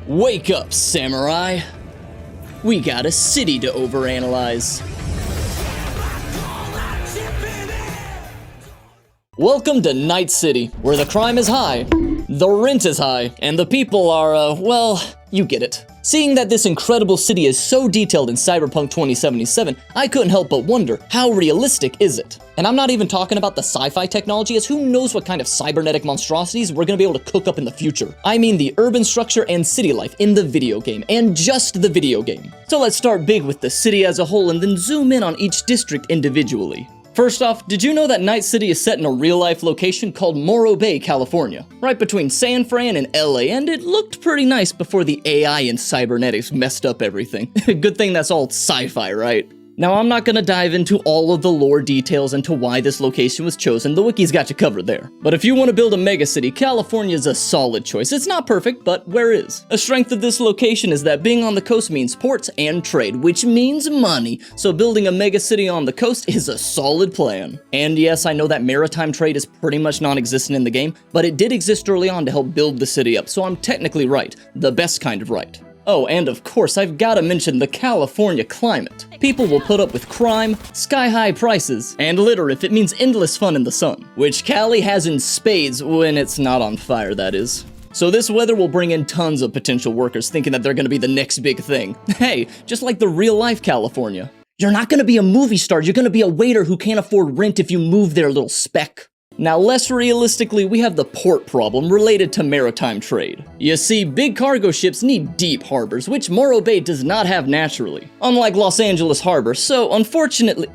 Wake up, samurai! We got a city to overanalyze. Welcome to Night City, where the crime is high, the rent is high, and the people are, well, you get it. Seeing that this incredible city is so detailed in Cyberpunk 2077, I couldn't help but wonder, how realistic is it? And I'm not even talking about the sci-fi technology, as who knows what kind of cybernetic monstrosities we're gonna be able to cook up in the future. I mean the urban structure and city life in the video game, and just the video game. So let's start big with the city as a whole and then zoom in on each district individually. First off, did you know that Night City is set in a real-life location called Morro Bay, California? Right between San Fran and LA, and it looked pretty nice before the AI and cybernetics messed up everything. Good thing that's all sci-fi, right? Now, I'm not gonna dive into all of the lore details into why this location was chosen, the wiki's got you covered there. But if you want to build a megacity, California's a solid choice. It's not perfect, but where is? A strength of this location is that being on the coast means ports and trade, which means money, so building a megacity on the coast is a solid plan. And yes, I know that maritime trade is pretty much non-existent in the game, but it did exist early on to help build the city up, so I'm technically right. The best kind of right. Oh, and of course, I've gotta mention the California climate. People will put up with crime, sky-high prices, and litter if it means endless fun in the sun. Which Cali has in spades when it's not on fire, that is. So this weather will bring in tons of potential workers thinking that they're gonna be the next big thing. Hey, just like the real-life California. You're not gonna be a movie star, you're gonna be a waiter who can't afford rent if you move their little speck. Now, less realistically, we have the port problem related to maritime trade. You see, big cargo ships need deep harbors, which Morro Bay does not have naturally, unlike Los Angeles Harbor, so unfortunately...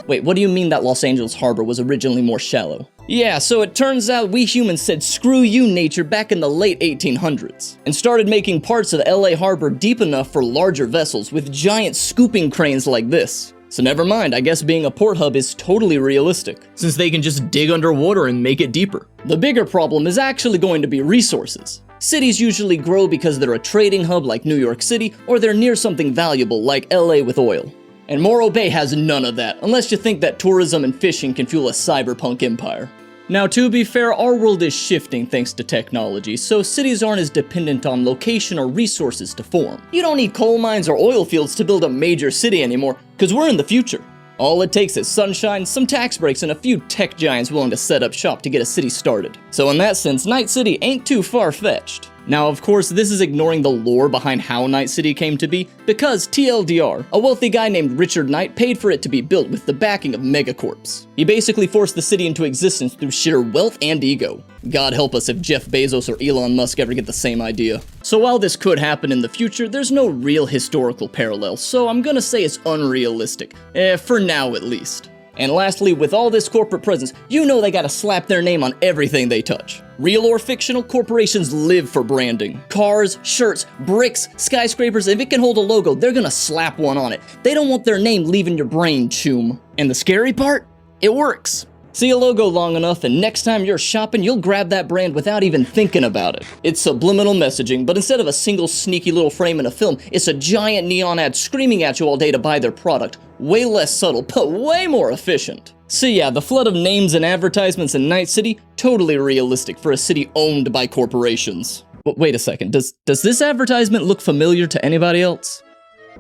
Wait, what do you mean that Los Angeles Harbor was originally more shallow? Yeah, so it turns out we humans said screw you nature back in the late 1800s, and started making parts of LA Harbor deep enough for larger vessels with giant scooping cranes like this. So never mind, I guess being a port hub is totally realistic, since they can just dig underwater and make it deeper. The bigger problem is actually going to be resources. Cities usually grow because they're a trading hub like New York City, or they're near something valuable like LA with oil. And Morro Bay has none of that, unless you think that tourism and fishing can fuel a cyberpunk empire. Now, to be fair, our world is shifting thanks to technology, so cities aren't as dependent on location or resources to form. You don't need coal mines or oil fields to build a major city anymore, because we're in the future. All it takes is sunshine, some tax breaks, and a few tech giants willing to set up shop to get a city started. So in that sense, Night City ain't too far-fetched. Now, of course, this is ignoring the lore behind how Night City came to be, because TLDR, a wealthy guy named Richard Knight paid for it to be built with the backing of megacorps. He basically forced the city into existence through sheer wealth and ego. God help us if Jeff Bezos or Elon Musk ever get the same idea. So while this could happen in the future, there's no real historical parallel, so I'm gonna say it's unrealistic. For now at least. And lastly, with all this corporate presence, you know they gotta slap their name on everything they touch. Real or fictional, corporations live for branding. Cars, shirts, bricks, skyscrapers, if it can hold a logo, they're gonna slap one on it. They don't want their name leaving your brain, choom. And the scary part? It works. See a logo long enough, and next time you're shopping, you'll grab that brand without even thinking about it. It's subliminal messaging, but instead of a single sneaky little frame in a film, it's a giant neon ad screaming at you all day to buy their product. Way less subtle, but way more efficient. So yeah, the flood of names and advertisements in Night City, totally realistic for a city owned by corporations. But wait a second, does this advertisement look familiar to anybody else?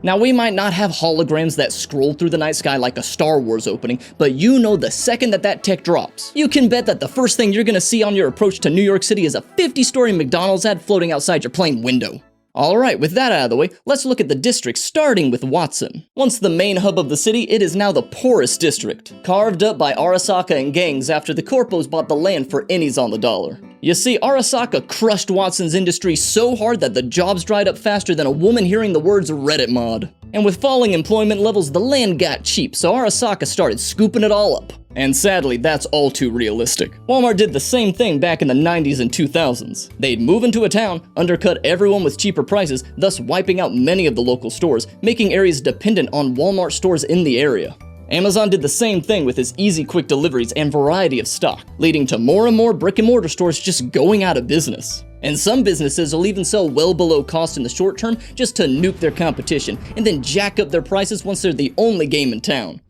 Now, we might not have holograms that scroll through the night sky like a Star Wars opening, but you know the second that tech drops, you can bet that the first thing you're gonna see on your approach to New York City is a 50-story McDonald's ad floating outside your plane window. Alright, with that out of the way, let's look at the districts, starting with Watson. Once the main hub of the city, it is now the poorest district, carved up by Arasaka and gangs after the corpos bought the land for pennies on the dollar. You see, Arasaka crushed Watson's industry so hard that the jobs dried up faster than a woman hearing the words Reddit mod. And with falling employment levels, the land got cheap, so Arasaka started scooping it all up. And sadly, that's all too realistic. Walmart did the same thing back in the 90s and 2000s. They'd move into a town, undercut everyone with cheaper prices, thus wiping out many of the local stores, making areas dependent on Walmart stores in the area. Amazon did the same thing with its easy quick deliveries and variety of stock, leading to more and more brick-and-mortar stores just going out of business. And some businesses will even sell well below cost in the short term just to nuke their competition, and then jack up their prices once they're the only game in town.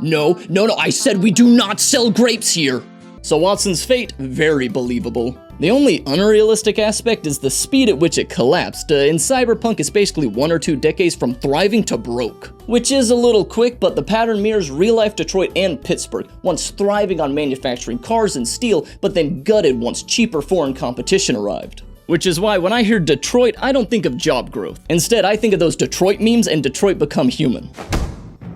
No, I said we do not sell grapes here! So Watson's fate, very believable. The only unrealistic aspect is the speed at which it collapsed. In Cyberpunk, it's basically 1 or 2 decades from thriving to broke, which is a little quick, but the pattern mirrors real-life Detroit and Pittsburgh, once thriving on manufacturing cars and steel, but then gutted once cheaper foreign competition arrived. Which is why when I hear Detroit, I don't think of job growth. Instead, I think of those Detroit memes and Detroit Become Human.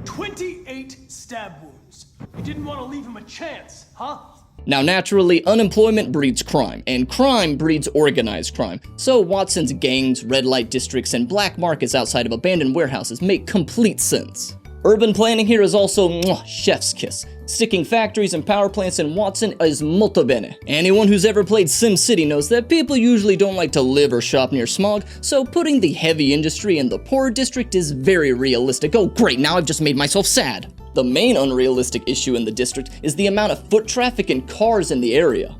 28 stab wounds. You didn't want to leave him a chance, huh? Now naturally, unemployment breeds crime, and crime breeds organized crime. So Watson's gangs, red light districts, and black markets outside of abandoned warehouses make complete sense. Urban planning here is also chef's kiss. Sticking factories and power plants in Watson is molto bene. Anyone who's ever played SimCity knows that people usually don't like to live or shop near smog, so putting the heavy industry in the poor district is very realistic. Oh great, now I've just made myself sad. The main unrealistic issue in the district is the amount of foot traffic and cars in the area.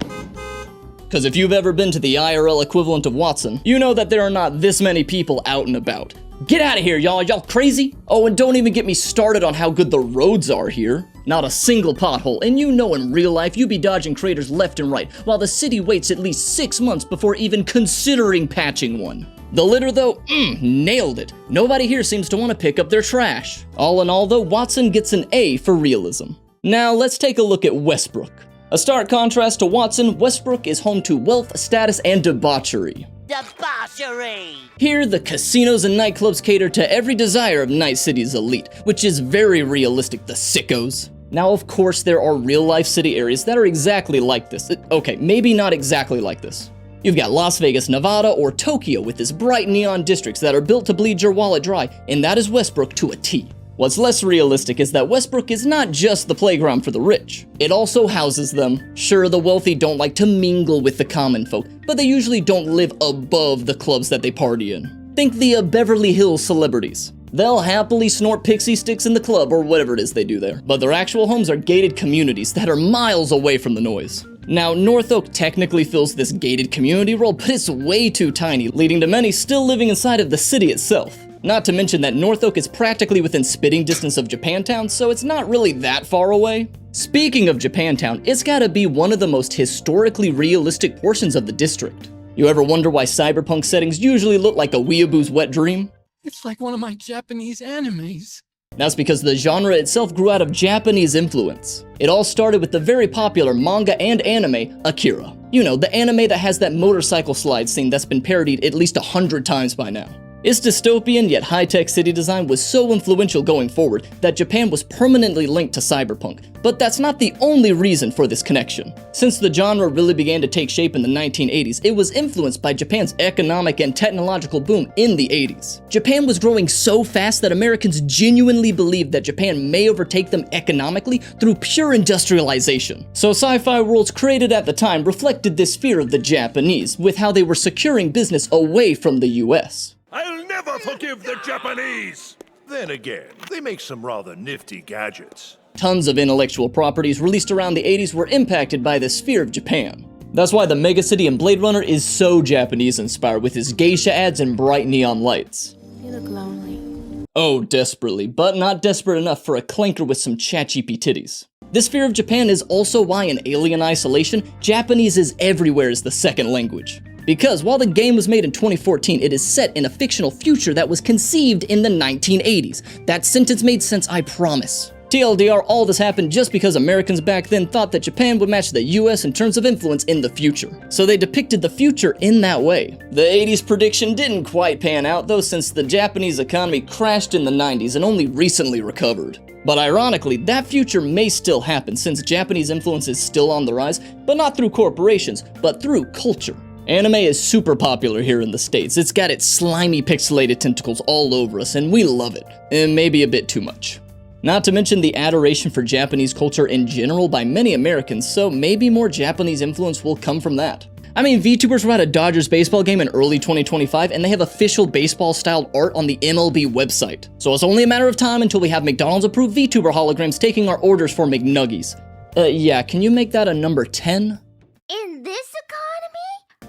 Because if you've ever been to the IRL equivalent of Watson, you know that there are not this many people out and about. Get out of here, y'all crazy? Oh, and don't even get me started on how good the roads are here. Not a single pothole, and you know in real life you be dodging craters left and right, while the city waits at least 6 months before even considering patching one. The litter though, nailed it. Nobody here seems to want to pick up their trash. All in all though, Watson gets an A for realism. Now let's take a look at Westbrook. A stark contrast to Watson, Westbrook is home to wealth, status, and debauchery. Debauchery! Here, the casinos and nightclubs cater to every desire of Night City's elite, which is very realistic, the sickos. Now, of course, there are real-life city areas that are exactly like this. Okay, maybe not exactly like this. You've got Las Vegas, Nevada, or Tokyo with its bright neon districts that are built to bleed your wallet dry, and that is Westbrook to a T. What's less realistic is that Westbrook is not just the playground for the rich. It also houses them. Sure, the wealthy don't like to mingle with the common folk, but they usually don't live above the clubs that they party in. Think the Beverly Hills celebrities. They'll happily snort pixie sticks in the club or whatever it is they do there, but their actual homes are gated communities that are miles away from the noise. Now, North Oak technically fills this gated community role, but it's way too tiny, leading to many still living inside of the city itself. Not to mention that North Oak is practically within spitting distance of Japantown, so it's not really that far away. Speaking of Japantown, it's gotta be one of the most historically realistic portions of the district. You ever wonder why cyberpunk settings usually look like a weeaboo's wet dream? It's like one of my Japanese animes. That's because the genre itself grew out of Japanese influence. It all started with the very popular manga and anime, Akira. You know, the anime that has that motorcycle slide scene that's been parodied at least 100 times by now. Its dystopian yet high-tech city design was so influential going forward that Japan was permanently linked to cyberpunk, but that's not the only reason for this connection. Since the genre really began to take shape in the 1980s, it was influenced by Japan's economic and technological boom in the 80s. Japan was growing so fast that Americans genuinely believed that Japan may overtake them economically through pure industrialization. So sci-fi worlds created at the time reflected this fear of the Japanese, with how they were securing business away from the US. I'll never forgive the Japanese! Then again, they make some rather nifty gadgets. Tons of intellectual properties released around the 80s were impacted by this fear of Japan. That's why the megacity in Blade Runner is so Japanese-inspired with his geisha ads and bright neon lights. You look lonely. Oh, desperately, but not desperate enough for a clanker with some chachipi titties. This fear of Japan is also why in Alien Isolation, Japanese is everywhere as the second language. Because while the game was made in 2014, it is set in a fictional future that was conceived in the 1980s. That sentence made sense, I promise. TLDR, all this happened just because Americans back then thought that Japan would match the US in terms of influence in the future. So they depicted the future in that way. The 80s prediction didn't quite pan out though, since the Japanese economy crashed in the 90s and only recently recovered. But ironically, that future may still happen since Japanese influence is still on the rise, but not through corporations, but through culture. Anime is super popular here in the States. It's got its slimy pixelated tentacles all over us, and we love it. And maybe a bit too much. Not to mention the adoration for Japanese culture in general by many Americans, so maybe more Japanese influence will come from that. I mean, VTubers were at a Dodgers baseball game in early 2025, and they have official baseball-styled art on the MLB website. So it's only a matter of time until we have McDonald's-approved VTuber holograms taking our orders for McNuggies. Yeah, can you make that a number 10? In this economy?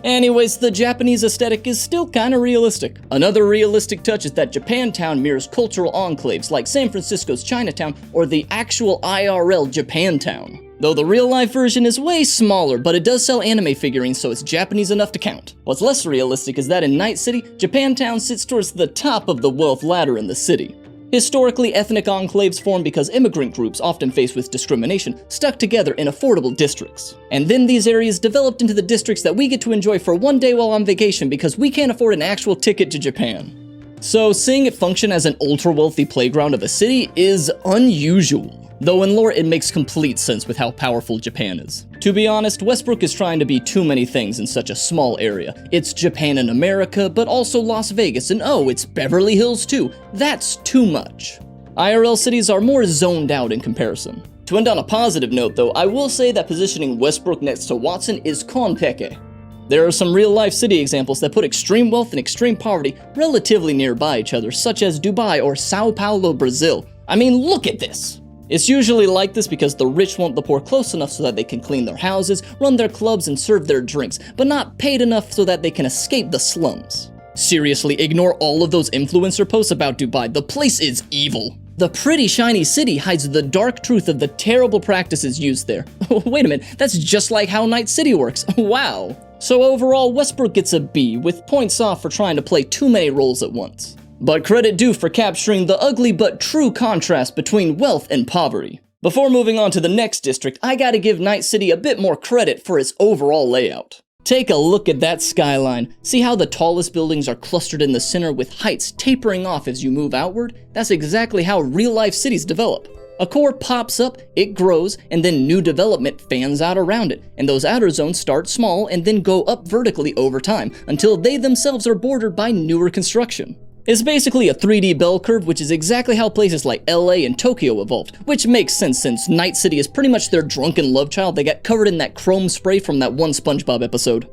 Anyways, the Japanese aesthetic is still kinda realistic. Another realistic touch is that Japantown mirrors cultural enclaves like San Francisco's Chinatown or the actual IRL Japantown. Though the real-life version is way smaller, but it does sell anime figurines, so it's Japanese enough to count. What's less realistic is that in Night City, Japantown sits towards the top of the wealth ladder in the city. Historically, ethnic enclaves form because immigrant groups, often faced with discrimination, stuck together in affordable districts. And then these areas developed into the districts that we get to enjoy for one day while on vacation because we can't afford an actual ticket to Japan. So seeing it function as an ultra-wealthy playground of a city is unusual. Though in lore, it makes complete sense with how powerful Japan is. To be honest, Westbrook is trying to be too many things in such a small area. It's Japan in America, but also Las Vegas, and oh, it's Beverly Hills too. That's too much. IRL cities are more zoned out in comparison. To end on a positive note though, I will say that positioning Westbrook next to Watson is konpeke. There are some real-life city examples that put extreme wealth and extreme poverty relatively nearby each other, such as Dubai or Sao Paulo, Brazil. I mean, look at this! It's usually like this because the rich want the poor close enough so that they can clean their houses, run their clubs, and serve their drinks, but not paid enough so that they can escape the slums. Seriously, ignore all of those influencer posts about Dubai. The place is evil. The pretty shiny city hides the dark truth of the terrible practices used there. Wait a minute, that's just like how Night City works. Wow. So overall, Westbrook gets a B, with points off for trying to play too many roles at once. But credit due for capturing the ugly but true contrast between wealth and poverty. Before moving on to the next district, I gotta give Night City a bit more credit for its overall layout. Take a look at that skyline. See how the tallest buildings are clustered in the center with heights tapering off as you move outward? That's exactly how real-life cities develop. A core pops up, it grows, and then new development fans out around it, and those outer zones start small and then go up vertically over time, until they themselves are bordered by newer construction. It's basically a 3D bell curve, which is exactly how places like LA and Tokyo evolved, which makes sense since Night City is pretty much their drunken love child that got covered in that chrome spray from that one SpongeBob episode.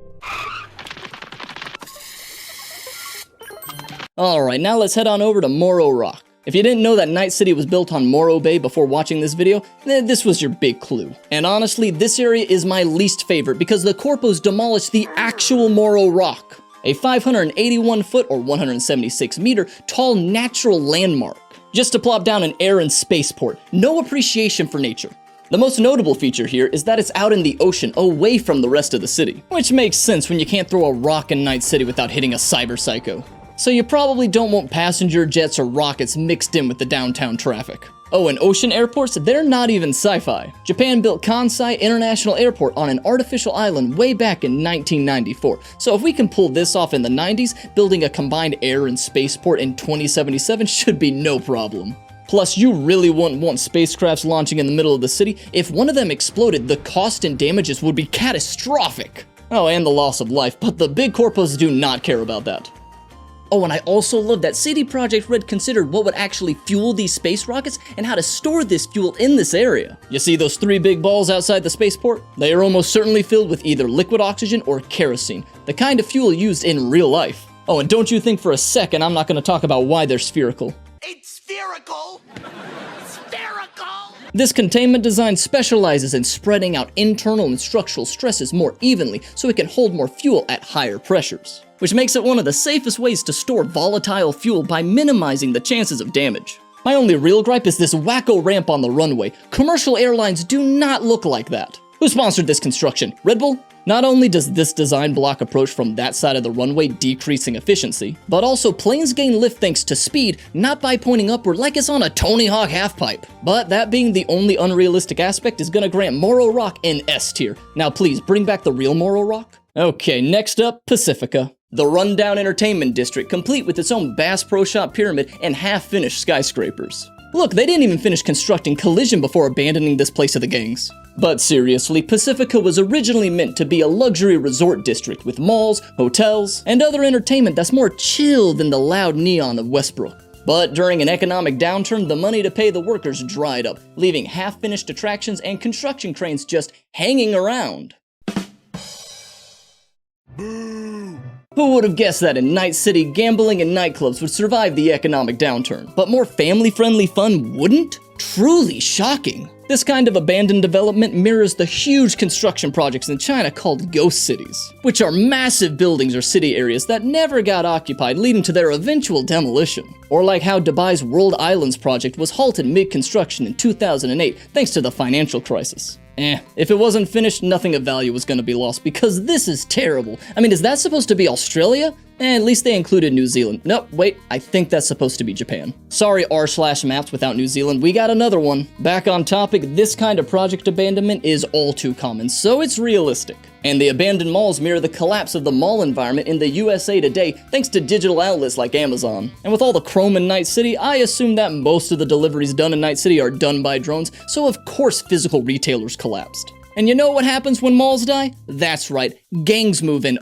Alright, now let's head on over to Morro Rock. If you didn't know that Night City was built on Morro Bay before watching this video, then this was your big clue. And honestly, this area is my least favorite because the corpos demolished the actual Morro Rock, a 581 foot or 176 meter tall natural landmark, just to plop down an air and spaceport. No appreciation for nature. The most notable feature here is that it's out in the ocean away from the rest of the city, which makes sense when you can't throw a rock in Night City without hitting a cyber psycho. So you probably don't want passenger jets or rockets mixed in with the downtown traffic. Oh, and ocean airports, they're not even sci-fi. Japan built Kansai International Airport on an artificial island way back in 1994. So if we can pull this off in the 90s, building a combined air and spaceport in 2077 should be no problem. Plus, you really wouldn't want spacecrafts launching in the middle of the city. If one of them exploded, the cost and damages would be catastrophic. Oh, and the loss of life, but the big corpos do not care about that. Oh, and I also love that CD Projekt Red considered what would actually fuel these space rockets and how to store this fuel in this area. You see those three big balls outside the spaceport? They are almost certainly filled with either liquid oxygen or kerosene, the kind of fuel used in real life. Oh, and don't you think for a second I'm not going to talk about why they're spherical. It's spherical! Spherical! This containment design specializes in spreading out internal and structural stresses more evenly so it can hold more fuel at higher pressures, which makes it one of the safest ways to store volatile fuel by minimizing the chances of damage. My only real gripe is this wacko ramp on the runway. Commercial airlines do not look like that. Who sponsored this construction? Red Bull? Not only does this design block approach from that side of the runway, decreasing efficiency, but also planes gain lift thanks to speed, not by pointing upward like it's on a Tony Hawk halfpipe. But that being the only unrealistic aspect is gonna grant Morro Rock an S tier. Now please, bring back the real Morro Rock. Okay, next up, Pacifica. The rundown entertainment district, complete with its own Bass Pro Shop pyramid and half-finished skyscrapers. Look, they didn't even finish constructing Collision before abandoning this place to the gangs. But seriously, Pacifica was originally meant to be a luxury resort district with malls, hotels, and other entertainment that's more chill than the loud neon of Westbrook. But during an economic downturn, the money to pay the workers dried up, leaving half-finished attractions and construction cranes just hanging around. Who would have guessed that in Night City, gambling and nightclubs would survive the economic downturn, but more family-friendly fun wouldn't? Truly shocking. This kind of abandoned development mirrors the huge construction projects in China called ghost cities, which are massive buildings or city areas that never got occupied, leading to their eventual demolition. Or like how Dubai's World Islands project was halted mid-construction in 2008 thanks to the financial crisis. If it wasn't finished, nothing of value was gonna be lost, because this is terrible. I mean, is that supposed to be Australia? At least they included New Zealand. Nope, wait, I think that's supposed to be Japan. Sorry, r/maps without New Zealand, we got another one. Back on topic, this kind of project abandonment is all too common, so it's realistic. And the abandoned malls mirror the collapse of the mall environment in the USA today, thanks to digital outlets like Amazon. And with all the chrome in Night City, I assume that most of the deliveries done in Night City are done by drones, so of course physical retailers collapsed. And you know what happens when malls die? That's right, gangs move in.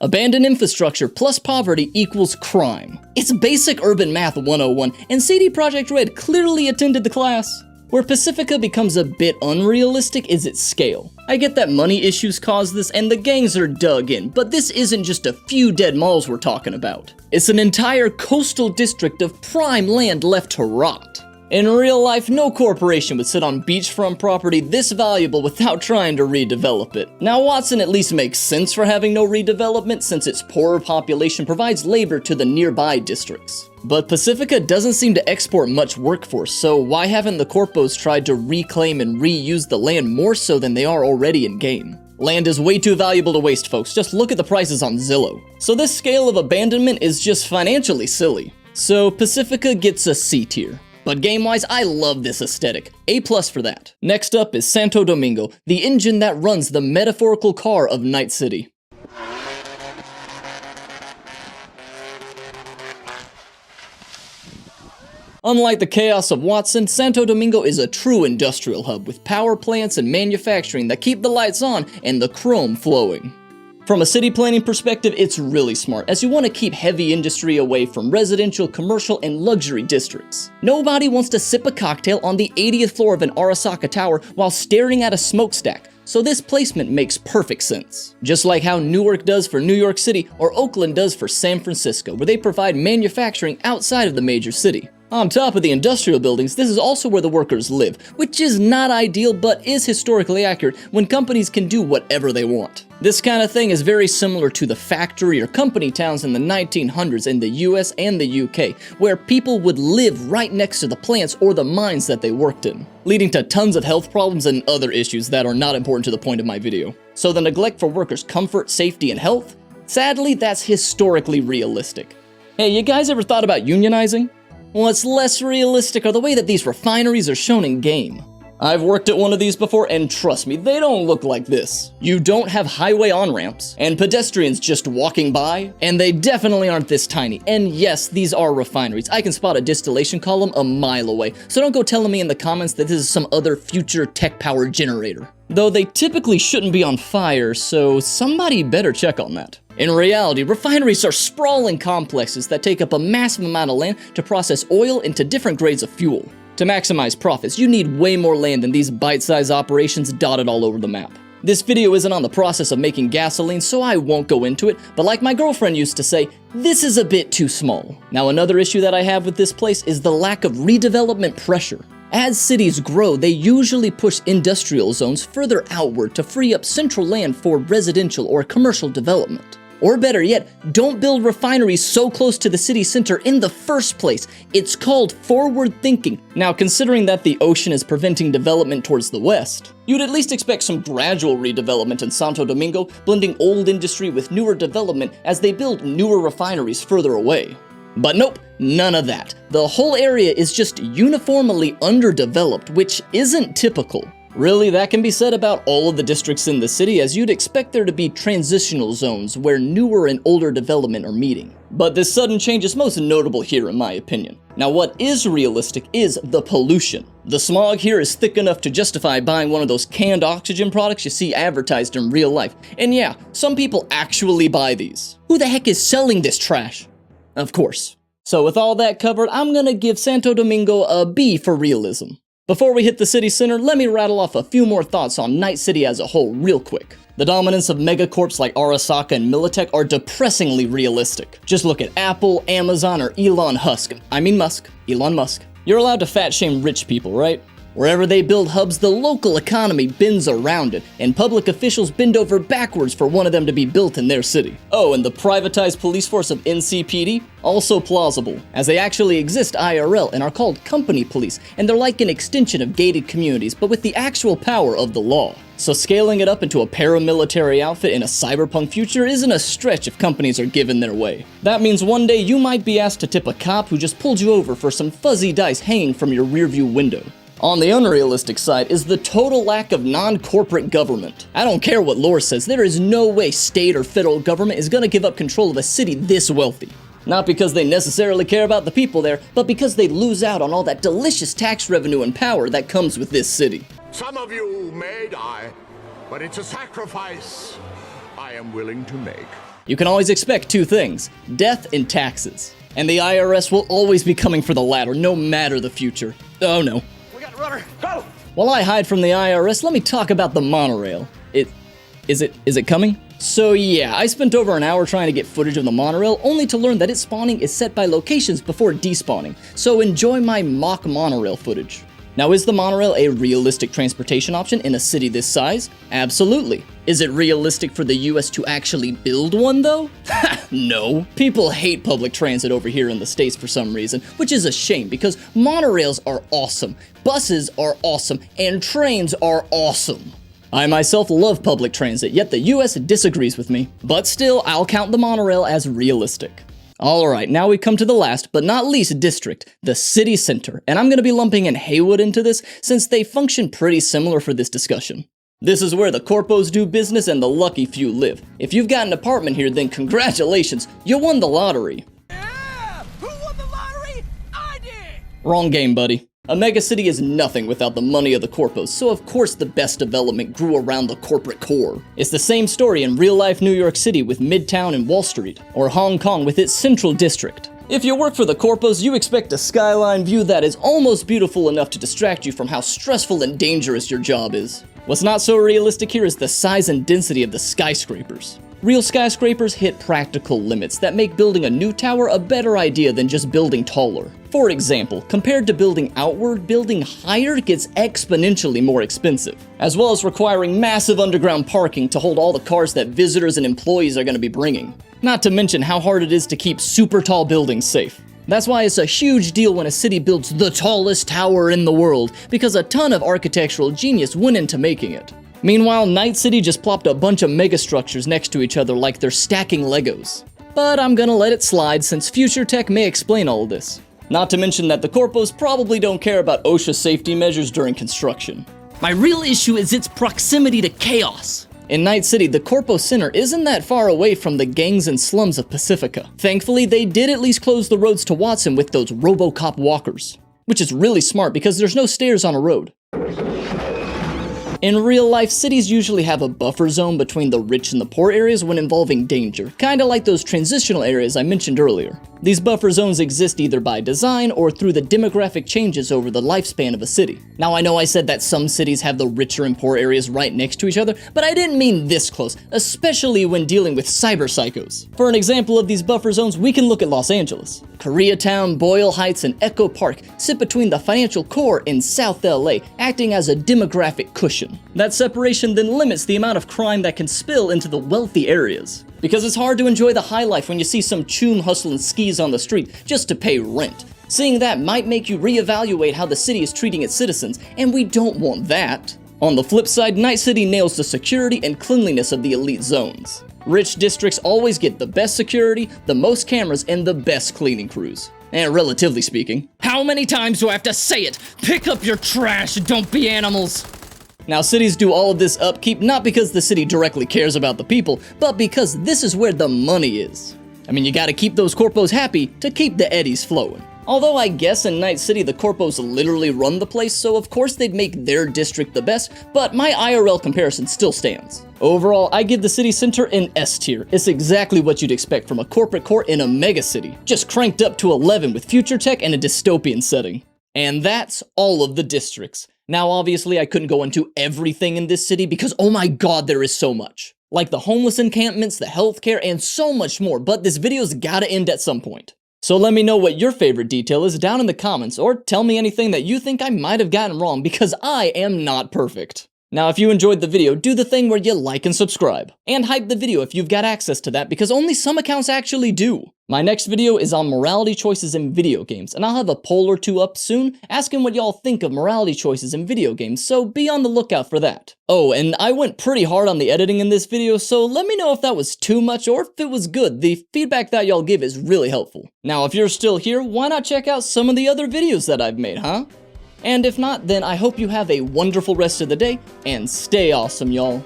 Abandoned infrastructure plus poverty equals crime. It's basic urban math 101, and CD Projekt Red clearly attended the class. Where Pacifica becomes a bit unrealistic is its scale. I get that money issues cause this and the gangs are dug in, but this isn't just a few dead malls we're talking about. It's an entire coastal district of prime land left to rot. In real life, no corporation would sit on beachfront property this valuable without trying to redevelop it. Now, Watson at least makes sense for having no redevelopment since its poorer population provides labor to the nearby districts. But Pacifica doesn't seem to export much workforce, so why haven't the corpos tried to reclaim and reuse the land more so than they are already in-game? Land is way too valuable to waste, folks. Just look at the prices on Zillow. So this scale of abandonment is just financially silly. So Pacifica gets a C tier. But game-wise, I love this aesthetic. A+ for that. Next up is Santo Dominga, the engine that runs the metaphorical car of Night City. Unlike the chaos of Watson, Santo Dominga is a true industrial hub with power plants and manufacturing that keep the lights on and the chrome flowing. From a city planning perspective, it's really smart, as you want to keep heavy industry away from residential, commercial, and luxury districts. Nobody wants to sip a cocktail on the 80th floor of an Arasaka tower while staring at a smokestack, so this placement makes perfect sense. Just like how Newark does for New York City or Oakland does for San Francisco, where they provide manufacturing outside of the major city. On top of the industrial buildings, this is also where the workers live, which is not ideal but is historically accurate when companies can do whatever they want. This kind of thing is very similar to the factory or company towns in the 1900s in the US and the UK, where people would live right next to the plants or the mines that they worked in, leading to tons of health problems and other issues that are not important to the point of my video. So the neglect for workers' comfort, safety, and health? Sadly, that's historically realistic. Hey, you guys ever thought about unionizing? What's less realistic are the way that these refineries are shown in game. I've worked at one of these before, and trust me, they don't look like this. You don't have highway on-ramps, and pedestrians just walking by, and they definitely aren't this tiny. And yes, these are refineries. I can spot a distillation column a mile away, so don't go telling me in the comments that this is some other future tech-powered generator. Though they typically shouldn't be on fire, so somebody better check on that. In reality, refineries are sprawling complexes that take up a massive amount of land to process oil into different grades of fuel. To maximize profits, you need way more land than these bite-sized operations dotted all over the map. This video isn't on the process of making gasoline, so I won't go into it, but like my girlfriend used to say, this is a bit too small. Now, another issue that I have with this place is the lack of redevelopment pressure. As cities grow, they usually push industrial zones further outward to free up central land for residential or commercial development. Or better yet, don't build refineries so close to the city center in the first place. It's called forward thinking. Now, considering that the ocean is preventing development towards the west, you'd at least expect some gradual redevelopment in Santo Dominga, blending old industry with newer development as they build newer refineries further away. But nope, none of that. The whole area is just uniformly underdeveloped, which isn't typical. Really, that can be said about all of the districts in the city, as you'd expect there to be transitional zones where newer and older development are meeting. But this sudden change is most notable here in my opinion. Now, what is realistic is the pollution. The smog here is thick enough to justify buying one of those canned oxygen products you see advertised in real life. And yeah, some people actually buy these. Who the heck is selling this trash? Of course. So with all that covered, I'm gonna give Santo Dominga a B for realism. Before we hit the city center, let me rattle off a few more thoughts on Night City as a whole real quick. The dominance of megacorps like Arasaka and Militech are depressingly realistic. Just look at Apple, Amazon, or Elon Musk. You're allowed to fat shame rich people, right? Wherever they build hubs, the local economy bends around it, and public officials bend over backwards for one of them to be built in their city. Oh, and the privatized police force of NCPD? Also plausible, as they actually exist IRL and are called company police, and they're like an extension of gated communities, but with the actual power of the law. So scaling it up into a paramilitary outfit in a cyberpunk future isn't a stretch if companies are given their way. That means one day you might be asked to tip a cop who just pulled you over for some fuzzy dice hanging from your rearview window. On the unrealistic side is the total lack of non-corporate government. I don't care what lore says, there is no way state or federal government is gonna give up control of a city this wealthy. Not because they necessarily care about the people there, but because they lose out on all that delicious tax revenue and power that comes with this city. Some of you may die, but it's a sacrifice I am willing to make. You can always expect two things: death and taxes. And the IRS will always be coming for the latter, no matter the future. Oh no. We got rudder. Go! While I hide from the IRS, let me talk about the monorail. Is it coming? So yeah, I spent over an hour trying to get footage of the monorail, only to learn that its spawning is set by locations before despawning. So enjoy my mock monorail footage. Now, is the monorail a realistic transportation option in a city this size? Absolutely. Is it realistic for the US to actually build one though? No. People hate public transit over here in the States for some reason, which is a shame because monorails are awesome, buses are awesome, and trains are awesome. I myself love public transit, yet the US disagrees with me. But still, I'll count the monorail as realistic. Alright, now we come to the last, but not least district, the city center, and I'm going to be lumping in Haywood into this since they function pretty similar for this discussion. This is where the corpos do business and the lucky few live. If you've got an apartment here, then congratulations, you won the lottery. Yeah! Who won the lottery? I did! Wrong game, buddy. A megacity is nothing without the money of the corpos, so of course the best development grew around the corporate core. It's the same story in real-life New York City with Midtown and Wall Street, or Hong Kong with its Central District. If you work for the corpos, you expect a skyline view that is almost beautiful enough to distract you from how stressful and dangerous your job is. What's not so realistic here is the size and density of the skyscrapers. Real skyscrapers hit practical limits that make building a new tower a better idea than just building taller. For example, compared to building outward, building higher gets exponentially more expensive, as well as requiring massive underground parking to hold all the cars that visitors and employees are going to be bringing. Not to mention how hard it is to keep super tall buildings safe. That's why it's a huge deal when a city builds the tallest tower in the world, because a ton of architectural genius went into making it. Meanwhile, Night City just plopped a bunch of megastructures next to each other like they're stacking Legos. But I'm gonna let it slide since future tech may explain all of this. Not to mention that the corpos probably don't care about OSHA safety measures during construction. My real issue is its proximity to chaos. In Night City, the Corpo Center isn't that far away from the gangs and slums of Pacifica. Thankfully, they did at least close the roads to Watson with those RoboCop walkers, which is really smart because there's no stairs on a road. In real life, cities usually have a buffer zone between the rich and the poor areas when involving danger, kinda like those transitional areas I mentioned earlier. These buffer zones exist either by design or through the demographic changes over the lifespan of a city. Now I know I said that some cities have the richer and poor areas right next to each other, but I didn't mean this close, especially when dealing with cyber psychos. For an example of these buffer zones, we can look at Los Angeles. Koreatown, Boyle Heights, and Echo Park sit between the financial core in South LA, acting as a demographic cushion. That separation then limits the amount of crime that can spill into the wealthy areas. Because it's hard to enjoy the high life when you see some choom hustling skis on the street just to pay rent. Seeing that might make you reevaluate how the city is treating its citizens, and we don't want that. On the flip side, Night City nails the security and cleanliness of the elite zones. Rich districts always get the best security, the most cameras, and the best cleaning crews. And relatively speaking. How many times do I have to say it? Pick up your trash, don't be animals! Now, cities do all of this upkeep not because the city directly cares about the people, but because this is where the money is. I mean, you gotta keep those corpos happy to keep the eddies flowing. Although I guess in Night City the corpos literally run the place, so of course they'd make their district the best, but my IRL comparison still stands. Overall, I give the city center an S tier. It's exactly what you'd expect from a corporate core in a megacity, just cranked up to 11 with future tech and a dystopian setting. And that's all of the districts. Now obviously I couldn't go into everything in this city because oh my god there is so much. Like the homeless encampments, the healthcare, and so much more, but this video's gotta end at some point. So let me know what your favorite detail is down in the comments, or tell me anything that you think I might have gotten wrong, because I am not perfect. Now, if you enjoyed the video, do the thing where you like and subscribe. And hype the video if you've got access to that, because only some accounts actually do. My next video is on morality choices in video games, and I'll have a poll or two up soon asking what y'all think of morality choices in video games, so be on the lookout for that. Oh, and I went pretty hard on the editing in this video, so let me know if that was too much or if it was good. The feedback that y'all give is really helpful. Now, if you're still here, why not check out some of the other videos that I've made, huh? And if not, then I hope you have a wonderful rest of the day, and stay awesome, y'all.